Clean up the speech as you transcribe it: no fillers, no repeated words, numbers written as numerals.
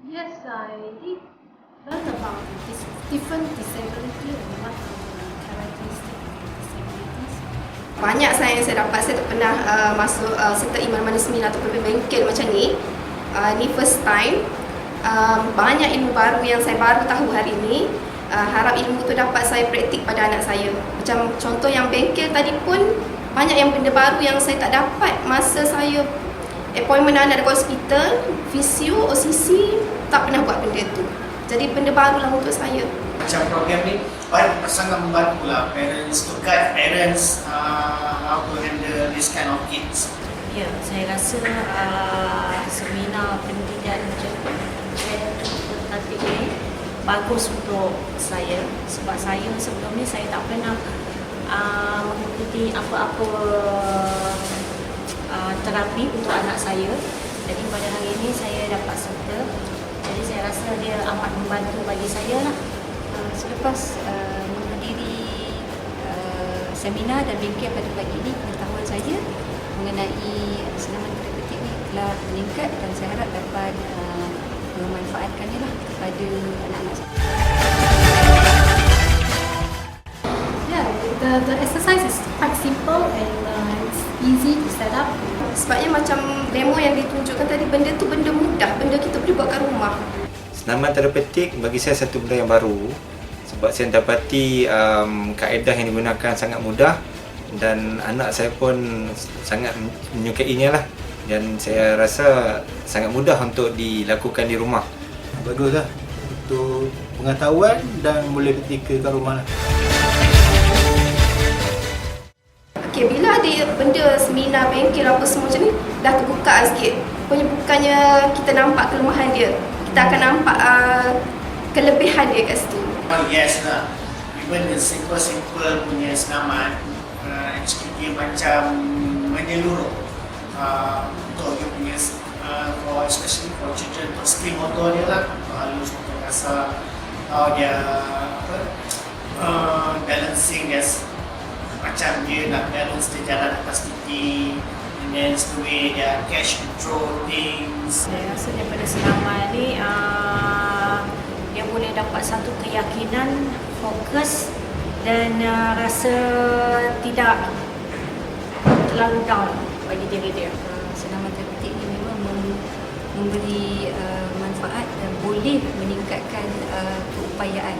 Yes, I did learn about this different disability and what are the characteristics of the disabilities. Banyak yang saya dapat, saya tak pernah masuk serta mana-mana seminar atau bengkel macam ni. Ni first time. Banyak ilmu baru yang saya baru tahu hari ini. Harap ilmu tu dapat saya praktik pada anak saya. Macam contoh yang bengkel tadi pun, banyak yang benda baru yang saya tak dapat masa saya appointment anak dekat hospital, visio, OCC, tak pernah buat benda tu. Jadi benda barulah untuk saya. Macam program ni sangat membantu lah parents to guide parents how to handle this kind of kids. Ya, saya rasa seminar pendidikan macam Therapeutic ini bagus untuk saya sebab saya sebelum ni saya tak pernah mengikuti apa-apa terapi untuk anak saya. Jadi pada hari ini saya dapat serta. Jadi saya rasa dia amat membantu bagi saya lah. Selepas menghadiri seminar dan bengkel pada pagi ini, pengetahuan saya mengenai Senaman Therapeutic ini telah meningkat dan saya harap dapat memanfaatkannya lah kepada anak-anak saya. Yeah, the exercise is quite simple and it's easy to set up. Sebabnya macam demo yang ditunjukkan tadi, benda tu benda mudah, benda kita boleh buat kat rumah. Senaman Therapeutic bagi saya satu benda yang baru sebab saya dapati kaedah yang digunakan sangat mudah dan anak saya pun sangat menyukainya lah, dan saya rasa sangat mudah untuk dilakukan di rumah. Baguslah untuk pengetahuan dan boleh ketika kat rumah lah. Okay, bila ada benda seminar, bengkel apa semua macam ni, dah terbuka sikit. Bukannya kita nampak kelemahan dia, kita akan nampak kelebihan dia kat situ. Yes lah, even the simple punya senaman actually dia macam menyeluruh untuk dia punya for especially for children, untuk skill motor dia lah, halus, motor kasar, dia balancing dia, macam dia nak balance dia jalan atas titi, and then the way dia catch control things. Saya rasa daripada senaman ni dia boleh dapat satu keyakinan, fokus dan rasa tidak terlalu down bagi diri dia. Senaman Therapeutic ini memang memberi manfaat dan boleh meningkatkan keupayaan.